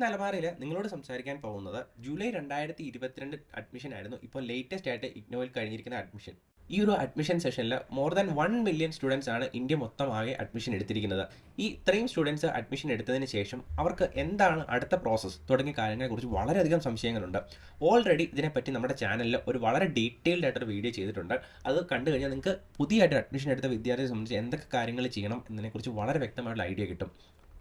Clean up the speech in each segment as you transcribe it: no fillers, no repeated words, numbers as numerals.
ഇന്ന് അലമാരയിൽ നിങ്ങളോട് സംസാരിക്കാൻ പോകുന്നത് ജൂലൈ 2022 അഡ്മിഷൻ ആയിരുന്നു. ഇപ്പോൾ ലേറ്റസ്റ്റ് ആയിട്ട് ഇഗ്നോയിൽ കഴിഞ്ഞിരിക്കുന്ന അഡ്മിഷൻ. ഈ ഒരു അഡ്മിഷൻ സെഷനിൽ മോർ ദാൻ 1 മില്യൺ സ്റ്റുഡൻസ് ആണ് ഇന്ത്യ മൊത്തമാകെ അഡ്മിഷൻ എടുത്തിരിക്കുന്നത്. ഈ ഇത്രയും സ്റ്റുഡൻസ് അഡ്മിഷൻ എടുത്തതിന് ശേഷം അവർക്ക് എന്താണ് അടുത്ത പ്രോസസ്സ് തുടങ്ങിയ കാര്യങ്ങളെക്കുറിച്ച് വളരെയധികം സംശയങ്ങളുണ്ട്. ഓൾറെഡി ഇതിനെപ്പറ്റി നമ്മുടെ ചാനലിൽ ഒരു വളരെ ഡീറ്റെയിൽഡ് ആയിട്ടൊരു വീഡിയോ ചെയ്തിട്ടുണ്ട്. അത് കണ്ടു കഴിഞ്ഞാൽ നിങ്ങൾക്ക് പുതിയതായിട്ട് അഡ്മിഷൻ എടുത്ത വിദ്യാർത്ഥിയെ സംബന്ധിച്ച് എന്തൊക്കെ കാര്യങ്ങൾ ചെയ്യണം എന്നതിനെക്കുറിച്ച് വളരെ വ്യക്തമായിട്ടുള്ള ഐഡിയ കിട്ടും.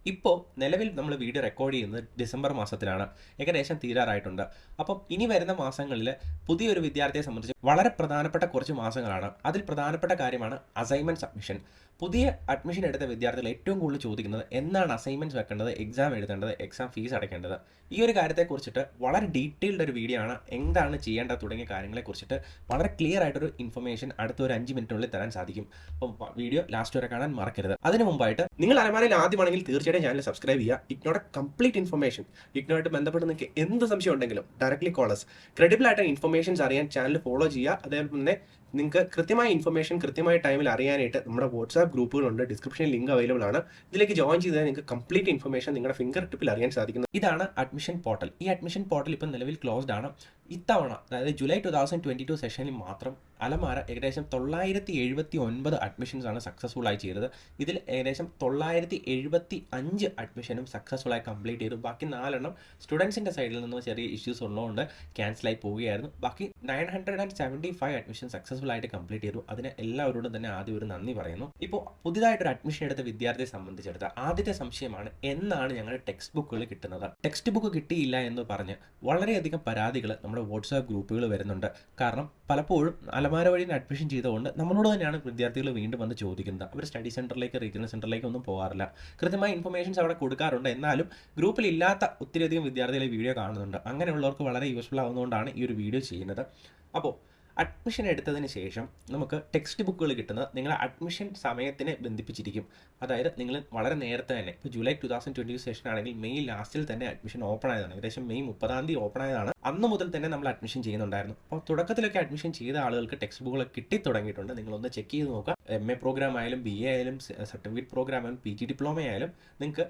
ഇപ്പോൾ നിലവിൽ നമ്മൾ വീഡിയോ റെക്കോർഡ് ചെയ്യുന്നത് ഡിസംബർ മാസത്തിലാണ്. ഏകദേശം തീരാറായിട്ടുണ്ട്. അപ്പം ഇനി വരുന്ന മാസങ്ങളിൽ പുതിയൊരു വിദ്യാർത്ഥിയെ സംബന്ധിച്ച് വളരെ പ്രധാനപ്പെട്ട കുറച്ച് മാസങ്ങളാണ്. അതിൽ പ്രധാനപ്പെട്ട കാര്യമാണ് അസൈൻമെൻറ്റ് സബ്മിഷൻ. പുതിയ അഡ്മിഷൻ എടുത്ത വിദ്യാർത്ഥികൾ ഏറ്റവും കൂടുതൽ ചോദിക്കുന്നത് എന്നാണ് അസൈൻമെൻറ്റ്സ് വെക്കേണ്ടത്, എക്സാം എഴുതേണ്ടത്, എക്സാം ഫീസ് അടയ്ക്കേണ്ടത്. ഈ ഒരു കാര്യത്തെക്കുറിച്ചിട്ട് വളരെ ഡീറ്റെയിൽഡ് ഒരു വീഡിയോ ആണ്. എന്താണ് ചെയ്യേണ്ടത് തുടങ്ങിയ കാര്യങ്ങളെക്കുറിച്ചിട്ട് വളരെ ക്ലിയർ ആയിട്ടൊരു ഇൻഫർമേഷൻ അടുത്ത ഒരു 5 മിനിറ്റിനുള്ളിൽ തരാൻ സാധിക്കും. അപ്പം വീഡിയോ ലാസ്റ്റ് വരെ കാണാൻ മറക്കരുത്. അതിന് മുമ്പായിട്ട് നിങ്ങൾ അലമാരയിൽ ആദ്യമാണെങ്കിൽ തീർച്ചയായിട്ടും ചാനൽ സബ്സ്ക്രൈബ് ചെയ്യുക. ഇഗ്നോയുടെ കംപ്ലീറ്റ് ഇൻഫർമേഷൻ, ഇഗ്നോയായിട്ട് ബന്ധപ്പെട്ട് നിങ്ങൾക്ക് എന്ത് സംശയം ഉണ്ടെങ്കിലും ഡയറക്ട്ലി കോളേഴ്സ്, ക്രെഡിബിൾ ആയിട്ട് ഇൻഫർമേഷൻസ് അറിയാൻ ചാനൽ ഫോളോ ചെയ്യുക. അതേപോലെ തന്നെ നിങ്ങൾക്ക് കൃത്യമായ ഇൻഫർമേഷൻ കൃത്യമായ ടൈമിൽ അറിയാനായിട്ട് നമ്മുടെ വാട്സാപ്പ് ഗ്രൂപ്പുകളുണ്ട്. ഡിസ്ക്രിപ്ഷനിൽ ലിങ്ക് അവൈലബിൾ ആണ്. ഇതിലേക്ക് ജോയിൻ ചെയ്താൽ നിങ്ങൾക്ക് കംപ്ലീറ്റ് ഇൻഫർമേഷൻ നിങ്ങളുടെ ഫിംഗർ ടിപ്പിൽ അറിയാൻ സാധിക്കുന്നത്. ഇതാണ് അഡ്മിഷൻ പോർട്ടൽ. ഈ അഡ്മിഷൻ പോർട്ടൽ ഇപ്പോൾ നിലവിൽ ക്ലോസ്ഡ് ആണ്. ഇത്തവണ അതായത് ജൂലൈ 2022 സെഷനിൽ മാത്രം അലമാര ഏകദേശം 979 അഡ്മിഷൻസ് ആണ് സക്സസ്ഫുൾ ആയി ചെയ്തത്. ഇതിൽ ഏകദേശം 975 അഡ്മിഷനും സക്സസ്ഫുൾ ആയി കംപ്ലീറ്റ് ചെയ്തു. ബാക്കി 4 സ്റ്റുഡൻസിൻ്റെ സൈഡിൽ നിന്ന് ചെറിയ ഇഷ്യൂസ് ഉള്ളതുകൊണ്ട് ക്യാൻസലായി പോവുകയായിരുന്നു. ബാക്കി 975 അഡ്മിഷൻ സക്സസ്ഫുൾ ആയിട്ട് കംപ്ലീറ്റ് ചെയ്തു. അതിന് എല്ലാവരോടും തന്നെ ആദ്യം ഒരു നന്ദി പറയുന്നു. ഇപ്പോൾ പുതിയതായിട്ടൊരു അഡ്മിഷൻ എടുത്ത വിദ്യാർത്ഥിയെ സംബന്ധിച്ചെടുത്ത ആദ്യത്തെ സംശയമാണ് എന്നാണ് ഞങ്ങളുടെ ടെക്സ്റ്റ് ബുക്കുകൾ കിട്ടുന്നത്. ടെക്സ്റ്റ് ബുക്ക് കിട്ടിയില്ല എന്ന് പറഞ്ഞ് വളരെയധികം പരാതികൾ നമ്മുടെ വാട്സാപ്പ് ഗ്രൂപ്പുകൾ വരുന്നുണ്ട്. കാരണം പലപ്പോഴും അലമാര വഴി അഡ്മിഷൻ ചെയ്തുകൊണ്ട് നമ്മളോട് തന്നെയാണ് വിദ്യാർത്ഥികൾ വീണ്ടും വന്ന് ചോദിക്കുന്നത്. അവർ സ്റ്റഡി സെൻറ്ററിലേക്ക്, റീജിയണൽ സെൻറ്ററിലേക്ക് ഒന്നും പോകാറില്ല. കൃത്യമായ ഇൻഫർമേഷൻസ് അവിടെ കൊടുക്കാറുണ്ട്. എന്നാലും ഗ്രൂപ്പിൽ ഇല്ലാത്ത ഒത്തിരിയധികം വിദ്യാർത്ഥികൾ ഈ വീഡിയോ കാണുന്നുണ്ട്. അങ്ങനെയുള്ളവർക്ക് വളരെ യൂസ്ഫുൾ ആവുന്നതുകൊണ്ടാണ് ഈ ഒരു വീഡിയോ ചെയ്യുന്നത്. അപ്പോൾ അഡ്മിഷൻ എടുത്തതിന് ശേഷം നമുക്ക് ടെക്സ്റ്റ് ബുക്കുകൾ കിട്ടുന്നത് നിങ്ങളുടെ അഡ്മിഷൻ സമയത്തിനെ ബന്ധിപ്പിച്ചിരിക്കും. അതായത് നിങ്ങൾ വളരെ നേരത്തെ തന്നെ, ഇപ്പോൾ ജൂലൈ 2022 സെഷൻ ആണെങ്കിൽ മെയ് ലാസ്റ്റിൽ തന്നെ അഡ്മിഷൻ ഓപ്പൺ ആയതാണ്. ഏകദേശം മെയ് 30 ഓപ്പൺ ആയതാണ്. അന്ന് മുതൽ തന്നെ നമ്മൾ അഡ്മിഷൻ ചെയ്യുന്നുണ്ടായിരുന്നു. അപ്പോൾ തുടക്കത്തിലൊക്കെ അഡ്മിഷൻ ചെയ്ത ആളുകൾക്ക് ടെക്സ്റ്റ് ബുക്കുകൾ കിട്ടി തുടങ്ങിയിട്ടുണ്ട്. നിങ്ങളൊന്ന് ചെക്ക് ചെയ്ത് നോക്കുക. MA പ്രോഗ്രാം ആയാലും, BA ആയാലും, സർട്ടിഫിക്കറ്റ് പ്രോഗ്രാം ആയാലും, PG ഡിപ്ലോമ ആയാലും നിങ്ങൾക്ക്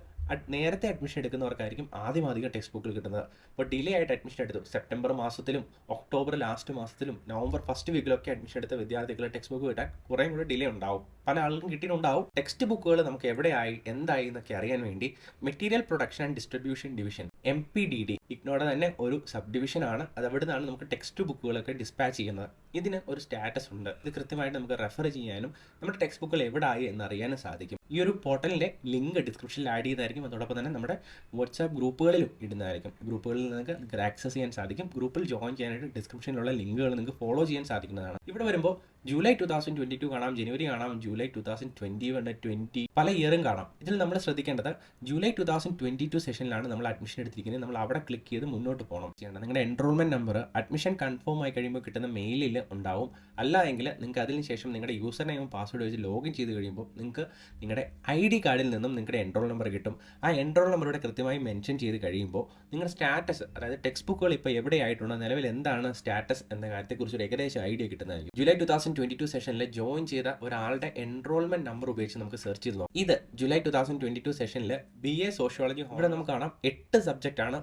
നേരത്തെ അഡ്മിഷൻ എടുക്കുന്നവർക്കായിരിക്കും ആദ്യം ടെക്സ്റ്റ് ബുക്കുകൾ കിട്ടുന്നത്. അപ്പോൾ ഡിലേ ആയിട്ട് അഡ്മിഷൻ എടുത്തു, സെപ്റ്റംബർ മാസത്തിലും ഒക്ടോബർ ലാസ്റ്റ് മാസത്തിലും നവംബർ ഫസ്റ്റ് വീക്കിലൊക്കെ അഡ്മിഷൻ എടുത്ത വിദ്യാർത്ഥികൾ ടെക്സ്റ്റ് ബുക്ക് കിട്ടാൻ കുറേ കൂടി ഡിലേ ഉണ്ടാവും. പല ആളുകൾക്കും കിട്ടിയിട്ടുണ്ടാവും. ടെക്സ്റ്റ് ബുക്കുകൾ നമുക്ക് എവിടെയായി എന്തായി എന്നൊക്കെ അറിയാൻ വേണ്ടി material production and distribution division, MPDD, ഇഗ്നോയുടെ തന്നെ ഒരു സബ് ഡിവിഷനാണ്. അതവിടെ നിന്നാണ് നമുക്ക് ടെക്സ്റ്റ് ബുക്കുകളൊക്കെ ഡിസ്പാച്ച് ചെയ്യുന്നത്. ഇതിന് ഒരു സ്റ്റാറ്റസ് ഉണ്ട്. ഇത് കൃത്യമായിട്ട് നമുക്ക് റെഫർ ചെയ്യാനും നമ്മുടെ ടെക്സ്റ്റ് ബുക്കുകൾ എവിടെയായി എന്നറിയാനും സാധിക്കും. ഈ ഒരു പോർട്ടലിൻ്റെ ലിങ്ക് ഡിസ്ക്രിപ്ഷനിൽ ആഡ് ചെയ്തായിരിക്കും. അതോടൊപ്പം തന്നെ നമ്മുടെ വാട്സാപ്പ് ഗ്രൂപ്പുകളിലും ഇടുന്നതായിരിക്കും. ഗ്രൂപ്പുകളിൽ നിങ്ങൾക്ക് ആക്സസ് ചെയ്യാൻ സാധിക്കും. ഗ്രൂപ്പിൽ ജോയിൻ ചെയ്യാനായിട്ട് ഡിസ്ക്രിപ്ഷനിലുള്ള ലിങ്കുകൾ നിങ്ങൾക്ക് ഫോളോ ചെയ്യാൻ സാധിക്കുന്നതാണ്. ഇവിടെ വരുമ്പോൾ ജൂലൈ 2022 കാണാം, ജനുവരി കാണാം, ജൂലൈ 2021, 20 പല ഇയറും കാണാം. ഇതിൽ നമ്മൾ ശ്രദ്ധിക്കേണ്ടത് ജൂലൈ 2022 സെഷനിലാണ് നമ്മൾ അഡ്മിഷൻ എടുത്തിരിക്കുന്നത്. നമ്മൾ അവിടെ ക്ലിക്ക് ചെയ്ത് മുന്നോട്ട് പോകണം. ചെയ്യേണ്ടത് നിങ്ങളുടെ എൻറോൾമെൻറ്റ് നമ്പർ അഡ്മിഷൻ കൺഫേം ആയി കഴിയുമ്പോൾ കിട്ടുന്ന മെയിലിൽ ഉണ്ടാവും. അല്ല എങ്കിൽ നിങ്ങൾക്ക് അതിന് ശേഷം നിങ്ങളുടെ യൂസർ നെയിമും പാസ്വേഡ് വെച്ച് ലോഗിൻ ചെയ്ത് കഴിയുമ്പോൾ നിങ്ങൾക്ക് നിങ്ങളുടെ ID കാർഡിൽ നിന്നും നിങ്ങളുടെ എൻറോൾ നമ്പർ കിട്ടും. ആ എൻറോൾ നമ്പറുടെ കൃത്യമായി മെൻഷൻ ചെയ്ത് കഴിയുമ്പോൾ നിങ്ങളുടെ സ്റ്റാറ്റസ്, അതായത് ടെക്സ്റ്റ് ബുക്കുകൾ ഇപ്പോൾ എവിടെയായിട്ടുണ്ട്, നിലവിൽ എന്താണ് സ്റ്റാറ്റസ് എന്ന കാര്യത്തെക്കുറിച്ച് ഒരു ഏകദേശം ഐഡിയ കിട്ടുന്നതായിരിക്കും. ജൂലൈ 2022 സെഷനിൽ ജോയിൻ ചെയ്ത ഒരാളുടെ എൻറോൾമെന്റ് നമ്പർ ഉപയോഗിച്ച് നമുക്ക് സെർച്ച് ചെയ്ത് നോക്കാം. ഇത് ജൂലൈ 2022 സെഷനിൽ BA സോഷ്യോളജി. ഇവിടെ നമുക്ക് കാണാം 8 സബ്ജക്റ്റ് ആണ്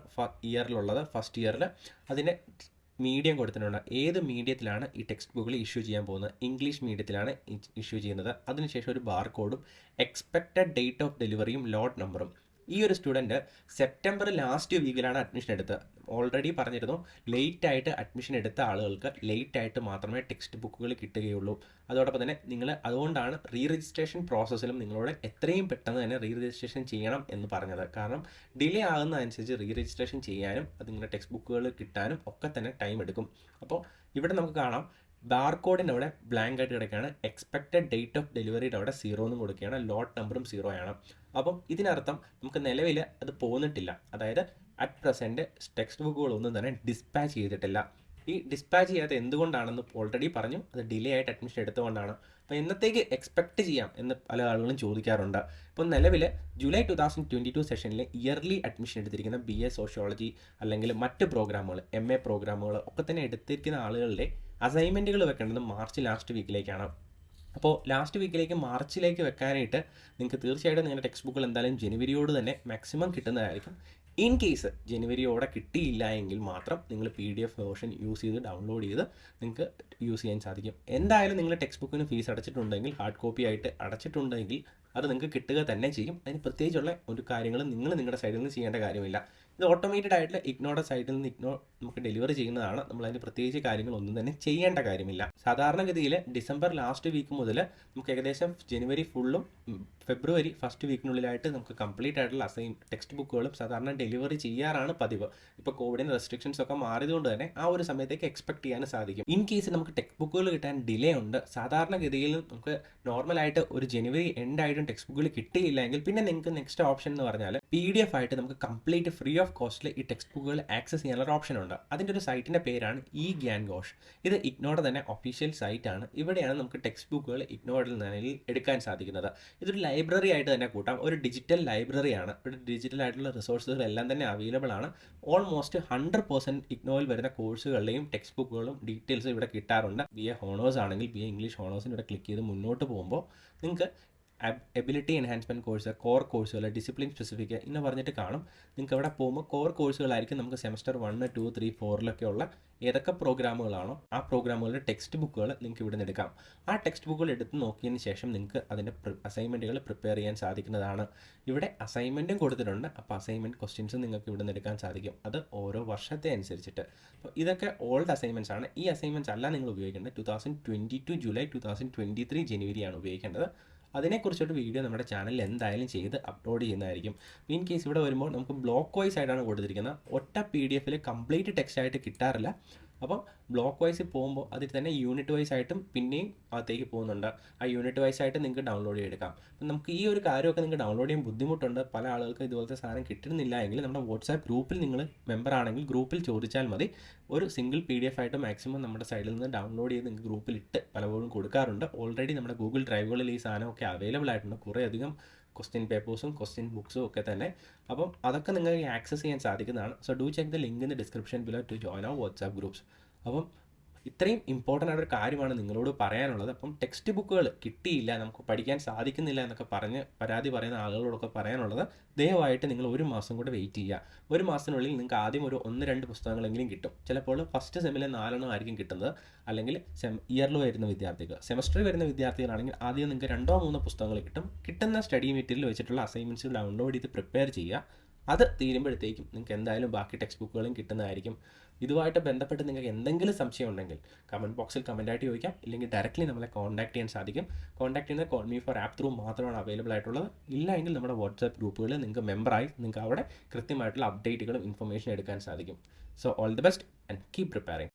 ഇയറിലുള്ളത്. ഫസ്റ്റ് ഇയറിൽ അതിൻ്റെ മീഡിയം കൊടുത്തിട്ടുണ്ട്. ഏത് മീഡിയത്തിലാണ് ഈ ടെക്സ്റ്റ് ബുക്കുകൾ ഇഷ്യൂ ചെയ്യാൻ പോകുന്നത്? ഇംഗ്ലീഷ് മീഡിയത്തിലാണ് ഇഷ്യൂ ചെയ്യുന്നത്. അതിനുശേഷം ഒരു ബാർ കോഡും എക്സ്പെക്റ്റഡ് ഡേറ്റ് ഓഫ് ഡെലിവറിയും ലോട്ട് നമ്പറും. ഈ ഒരു സ്റ്റുഡൻറ്റ് സെപ്റ്റംബർ ലാസ്റ്റ് വീക്കിലാണ് അഡ്മിഷൻ എടുത്തത്. ഓൾറെഡി പറഞ്ഞിരുന്നു, ലേറ്റ് ആയിട്ട് അഡ്മിഷൻ എടുത്ത ആളുകൾക്ക് ലേറ്റ് ആയിട്ട് മാത്രമേ ടെക്സ്റ്റ് ബുക്കുകൾ കിട്ടുകയുള്ളൂ. അതോടൊപ്പം തന്നെ നിങ്ങൾ അതുകൊണ്ടാണ് റീ രജിസ്ട്രേഷൻ പ്രോസസ്സിലും നിങ്ങളോട് എത്രയും പെട്ടെന്ന് തന്നെ റീ രജിസ്ട്രേഷൻ ചെയ്യണം എന്ന് പറഞ്ഞത്. കാരണം ഡിലേ ആകുന്നതനുസരിച്ച് റീ രജിസ്ട്രേഷൻ ചെയ്യാനും അത് നിങ്ങളുടെ ടെക്സ്റ്റ് ബുക്കുകൾ കിട്ടാനും ഒക്കെ തന്നെ ടൈം എടുക്കും. അപ്പോൾ ഇവിടെ നമുക്ക് കാണാം ബാർകോഡിൻ്റെ അവിടെ ബ്ലാങ്ക് ആയിട്ട് കിടക്കുകയാണ്. എക്സ്പെക്റ്റഡ് ഡേറ്റ് ഓഫ് ഡെലിവറിയുടെ അവിടെ 0 എന്നും കൊടുക്കുകയാണ്. ലോട്ട് നമ്പറും 0 ആണ്. അപ്പം ഇതിനർത്ഥം നമുക്ക് നിലവിൽ അത് പോന്നിട്ടില്ല. അതായത് അറ്റ് പ്രസൻറ്റ് ടെക്സ്റ്റ് ബുക്കുകളൊന്നും തന്നെ ഡിസ്പാച്ച് ചെയ്തിട്ടില്ല. ഈ ഡിസ്പാച്ച് ചെയ്യാത്ത എന്തുകൊണ്ടാണെന്ന് ഓൾറെഡി പറഞ്ഞു. അത് ഡിലേ ആയിട്ട് അഡ്മിഷൻ എടുത്തുകൊണ്ടാണ്. അപ്പോൾ എന്നത്തേക്ക് എക്സ്പെക്റ്റ് ചെയ്യാം എന്ന് പല ആളുകളും ചോദിക്കാറുണ്ട്. ഇപ്പോൾ നിലവിൽ ജൂലൈ 2022 സെഷനിൽ ഇയർലി അഡ്മിഷൻ എടുത്തിരിക്കുന്ന BA സോഷ്യോളജി അല്ലെങ്കിൽ മറ്റ് പ്രോഗ്രാമുകൾ, MA പ്രോഗ്രാമുകൾ ഒക്കെ തന്നെ എടുത്തിരിക്കുന്ന ആളുകളുടെ അസൈൻമെൻറ്റുകൾ വെക്കേണ്ടത് മാർച്ച് ലാസ്റ്റ് വീക്കിലേക്കാണ്. അപ്പോൾ ലാസ്റ്റ് വീക്കിലേക്ക്, മാർച്ചിലേക്ക് വെക്കാനായിട്ട് നിങ്ങൾക്ക് തീർച്ചയായിട്ടും നിങ്ങളുടെ ടെക്സ്റ്റ് ബുക്കുകൾ എന്തായാലും ജനുവരിയോട് തന്നെ മാക്സിമം കിട്ടുന്നതായിരിക്കും. ഇൻ കേസ് ജനുവരിയോടെ കിട്ടിയില്ല എങ്കിൽ മാത്രം നിങ്ങൾ PDF വേർഷൻ യൂസ് ചെയ്ത് ഡൗൺലോഡ് ചെയ്ത് നിങ്ങൾക്ക് യൂസ് ചെയ്യാൻ സാധിക്കും. എന്തായാലും നിങ്ങൾ ടെക്സ്റ്റ് ബുക്കിന് ഫീസ് അടച്ചിട്ടുണ്ടെങ്കിൽ, ഹാർഡ് കോപ്പി ആയിട്ട് അടച്ചിട്ടുണ്ടെങ്കിൽ അത് നിങ്ങൾക്ക് കിട്ടുക തന്നെ ചെയ്യും. അതിന് പ്രത്യേകിച്ചുള്ള ഒരു കാര്യങ്ങളും നിങ്ങൾ നിങ്ങളുടെ സൈഡിൽ നിന്ന് ചെയ്യേണ്ട കാര്യമില്ല. ഇത് ഓട്ടോമേറ്റഡ് ആയിട്ട് ഇഗ്നോയുടെ സൈഡിൽ നിന്ന് ഇഗ്നോ നമുക്ക് ഡെലിവറി ചെയ്യുന്നതാണ്. നമ്മൾ അതിന് പ്രത്യേകിച്ച് കാര്യങ്ങളൊന്നും തന്നെ ചെയ്യേണ്ട കാര്യമില്ല. സാധാരണഗതിയിൽ ഡിസംബർ ലാസ്റ്റ് വീക്ക് മുതൽ നമുക്ക് ഏകദേശം ജനുവരി ഫുള്ളും ഫെബ്രുവരി ഫസ്റ്റ് വീക്കിനുള്ളിലായിട്ട് നമുക്ക് കംപ്ലീറ്റ് ആയിട്ടുള്ള ടെക്സ്റ്റ് ബുക്കുകളും സാധാരണ ഡെലിവറി ചെയ്യാറാണ് പതിവ്. ഇപ്പോൾ കോവിഡിന് റെസ്ട്രിക്ഷൻസ് ഒക്കെ മാറിയതുകൊണ്ട് തന്നെ ആ ഒരു സമയത്തേക്ക് എക്സ്പെക്ട് ചെയ്യാൻ സാധിക്കും. ഇൻ കേസ് നമുക്ക് ടെക്സ്റ്റ് ബുക്കുകൾ കിട്ടാൻ ഡിലേ ഉണ്ട്, സാധാരണഗതിയിൽ നമുക്ക് നോർമലായിട്ട് ഒരു ജനുവരി എൻഡ് ആയിട്ടും ടെക്സ്റ്റ് ബുക്കുകൾ കിട്ടിയില്ല എങ്കിൽ പിന്നെ നിങ്ങൾക്ക് നെക്സ്റ്റ് ഓപ്ഷൻ എന്ന് പറഞ്ഞാൽ PDF ആയിട്ട് നമുക്ക് കംപ്ലീറ്റ് ഫ്രീ ഓഫ് കോസ്റ്റിൽ ഈ ടെക്സ്റ്റ് ബുക്കുകൾ ആക്സസ് ചെയ്യാനുള്ള ഓപ്ഷൻ ഉണ്ട്. അതിൻ്റെ ഒരു സൈറ്റിൻ്റെ പേരാണ് IGNOU. ഇത് ഇഗ്നോയുടെ തന്നെ ഒഫീഷ്യൽ സൈറ്റാണ്. ഇവിടെയാണ് നമുക്ക് ടെക്സ്റ്റ് ബുക്കുകൾ ഇഗ്നോയിൽ നിന്ന് എടുക്കാൻ സാധിക്കുന്നത്. ഇതൊരു ലൈബ്രറി ആയിട്ട് തന്നെ കൂട്ടാം. ഒരു ഡിജിറ്റൽ ലൈബ്രറിയാണ്. ഇവിടെ ഡിജിറ്റൽ ആയിട്ടുള്ള റിസോഴ്സുകൾ എല്ലാം തന്നെ അവൈലബിൾ ആണ്. ഓൾമോസ്റ്റ് 100% ഇഗ്നോയിൽ വരുന്ന കോഴ്സുകളുടെയും ടെക്സ്റ്റ് ബുക്കുകളും ഡീറ്റെയിൽസ് ഇവിടെ കിട്ടാറുണ്ട്. BA ഹോണേഴ്സ് ആണെങ്കിൽ BA ഇംഗ്ലീഷ് ഹോണേഴ്സിന് ഇവിടെ ക്ലിക്ക് ചെയ്ത് മുന്നോട്ട് പോകുമ്പോൾ നിങ്ങൾക്ക് എബിലിറ്റി എൻഹാൻസ്മെൻറ്റ് കോഴ്സ്, കോർ കോഴ്സുകൾ, ഡിസിപ്ലിൻ സ്പെസിഫിക് എന്ന് പറഞ്ഞിട്ട് കാണും. നിങ്ങൾക്ക് അവിടെ പോകുമ്പോൾ കോർ കോഴ്സുകളായിരിക്കും നമുക്ക് സെമസ്റ്റർ 1, 2, 3, 4 ഉള്ള ഏതൊക്കെ പ്രോഗ്രാമുകളാണോ ആ പ്രോഗ്രാമുകളുടെ ടെക്സ്റ്റ് ബുക്കുകൾ നിങ്ങൾക്ക് ഇവിടെ നിന്ന് എടുക്കാം. ആ ടെക്സ്റ്റ് ബുക്കുകൾ എടുത്ത് നോക്കിയതിന് ശേഷം നിങ്ങൾക്ക് അതിൻ്റെ അസൈൻമെൻറ്റുകൾ പ്രിപ്പയർ ചെയ്യാൻ സാധിക്കുന്നതാണ്. ഇവിടെ അസൈൻമെൻറ്റും കൊടുത്തിട്ടുണ്ട്. അപ്പോൾ അസൈൻമെൻറ്റ് ക്വസ്റ്റ്യൻസും നിങ്ങൾക്ക് ഇവിടെ നിന്ന് എടുക്കാൻ സാധിക്കും. അത് ഓരോ വർഷത്തെ അനുസരിച്ചിട്ട്. അപ്പോൾ ഇതൊക്കെ ഓൾഡ് അസൈൻമെൻറ്റ്സ് ആണ്. ഈ അസൈൻമെൻറ്റ്സ് അല്ല നിങ്ങൾ ഉപയോഗിക്കേണ്ടത്. 2022 ജൂലൈ, 2023 ജനുവരിയാണ് ഉപയോഗിക്കേണ്ടത്. അതിനെക്കുറിച്ചൊരു വീഡിയോ നമ്മുടെ ചാനലിൽ എന്തായാലും ചെയ്ത് അപ്ലോഡ് ചെയ്യുന്നതായിരിക്കും. ഇൻ കേസ് ഇവിടെ വരുമ്പോൾ നമുക്ക് ബ്ലോക്ക് വൈസ് ആയിട്ടാണ് കൊടുത്തിരിക്കുന്നത്. ഒറ്റ PDF കംപ്ലീറ്റ് ടെക്സ്റ്റ് ആയിട്ട് കിട്ടാറില്ല. അപ്പം ബ്ലോക്ക് വൈസ് പോകുമ്പോൾ അതിൽ തന്നെ യൂണിറ്റ് വൈസ് ആയിട്ടും പിന്നെയും അകത്തേക്ക് പോകുന്നുണ്ട്. ആ യൂണിറ്റ് വൈസ് ആയിട്ട് നിങ്ങൾക്ക് ഡൗൺലോഡ് ചെയ്തെടുക്കാം. അപ്പം നമുക്ക് ഈ ഒരു കാര്യമൊക്കെ നിങ്ങൾക്ക് ഡൗൺലോഡ് ചെയ്യാൻ ബുദ്ധിമുട്ടുണ്ട്, പല ആളുകൾക്ക് ഇതുപോലത്തെ സാധനം കിട്ടുന്നില്ല എങ്കിൽ നമ്മുടെ വാട്സാപ്പ് ഗ്രൂപ്പിൽ നിങ്ങൾ മെമ്പർ ആണെങ്കിൽ ഗ്രൂപ്പിൽ ചോദിച്ചാൽ മതി. ഒരു സിംഗിൾ PDF ആയിട്ട് മാക്സിമം നമ്മുടെ സൈഡിൽ നിന്ന് ഡൗൺലോഡ് ചെയ്ത് നിങ്ങൾക്ക് ഗ്രൂപ്പിൽ ഇട്ട് പലപ്പോഴും കൊടുക്കാറുണ്ട്. ഓൾറെഡി നമ്മുടെ ഗൂഗിൾ ഡ്രൈവുകളിൽ ഈ സാധനമൊക്കെ അവൈലബിൾ ആയിട്ടുണ്ട്. കുറേയധികം ക്വസ്റ്റ്യൻ പേപ്പേഴ്സും ക്വസ്റ്റ്യൻ ബുക്സും ഒക്കെ തന്നെ. അപ്പം അതൊക്കെ നിങ്ങൾക്ക് ആക്സസ് ചെയ്യാൻ സാധിക്കുന്നതാണ്. So do check the link in the description below to join our WhatsApp groups. അപ്പം ഇത്രയും ഇമ്പോർട്ടൻ്റ് ആയിട്ടൊരു കാര്യമാണ് നിങ്ങളോട് പറയാനുള്ളത്. അപ്പം ടെക്സ്റ്റ് ബുക്കുകൾ കിട്ടിയില്ല, നമുക്ക് പഠിക്കാൻ സാധിക്കുന്നില്ല എന്നൊക്കെ പറഞ്ഞ് പരാതി പറയുന്ന ആളുകളോടൊക്കെ പറയാനുള്ളത്, ദയവായിട്ട് നിങ്ങൾ ഒരു മാസം കൂടെ വെയിറ്റ് ചെയ്യുക. ഒരു മാസത്തിനുള്ളിൽ നിങ്ങൾക്ക് ആദ്യം ഒരു 1-2 പുസ്തകങ്ങളെങ്കിലും കിട്ടും. ചിലപ്പോൾ ഫസ്റ്റ് സെമ്മിലെ 4 ആയിരിക്കും കിട്ടുന്നത്. അല്ലെങ്കിൽ ഇയറിൽ വരുന്ന വിദ്യാർത്ഥികൾ, സെമസ്റ്ററിൽ വരുന്ന വിദ്യാർത്ഥികളാണെങ്കിൽ ആദ്യം നിങ്ങൾക്ക് 2-3 പുസ്തകങ്ങൾ കിട്ടും. കിട്ടുന്ന സ്റ്റഡി മെറ്റീരിയൽ വെച്ചിട്ടുള്ള അസൈൻമെൻറ്റ്സ് ഡൗൺലോഡ് ചെയ്ത് പ്രിപ്പയർ ചെയ്യുക. അത് തീരുമ്പോഴത്തേക്കും നിങ്ങൾക്ക് എന്തായാലും ബാക്കി ടെക്സ്റ്റ് ബുക്കുകളും കിട്ടുന്നതായിരിക്കും. ഇതുമായിട്ട് ബന്ധപ്പെട്ട് നിങ്ങൾക്ക് എന്തെങ്കിലും സംശയം ഉണ്ടെങ്കിൽ കമൻറ്റ് ബോക്സിൽ കമൻറ്റായിട്ട് ചോദിക്കാം. ഇല്ലെങ്കിൽ ഡയറക്റ്റ്ലി നമ്മളെ കോൺടാക്ട് ചെയ്യാൻ സാധിക്കും. കോൺടാക്ട് ചെയ്യുന്നത് call me for app through മാത്രമാണ് അവൈലബിൾ ആയിട്ടുള്ളത്. ഇല്ല എങ്കിൽ നമ്മുടെ വാട്സാപ്പ് ഗ്രൂപ്പുകളിൽ നിങ്ങൾക്ക് മെമ്പറായി നിങ്ങൾക്ക് അവിടെ കൃത്യമായിട്ടുള്ള അപ്ഡേറ്റുകളും ഇൻഫർമേഷൻ എടുക്കാൻ സാധിക്കും. So all the best and keep preparing.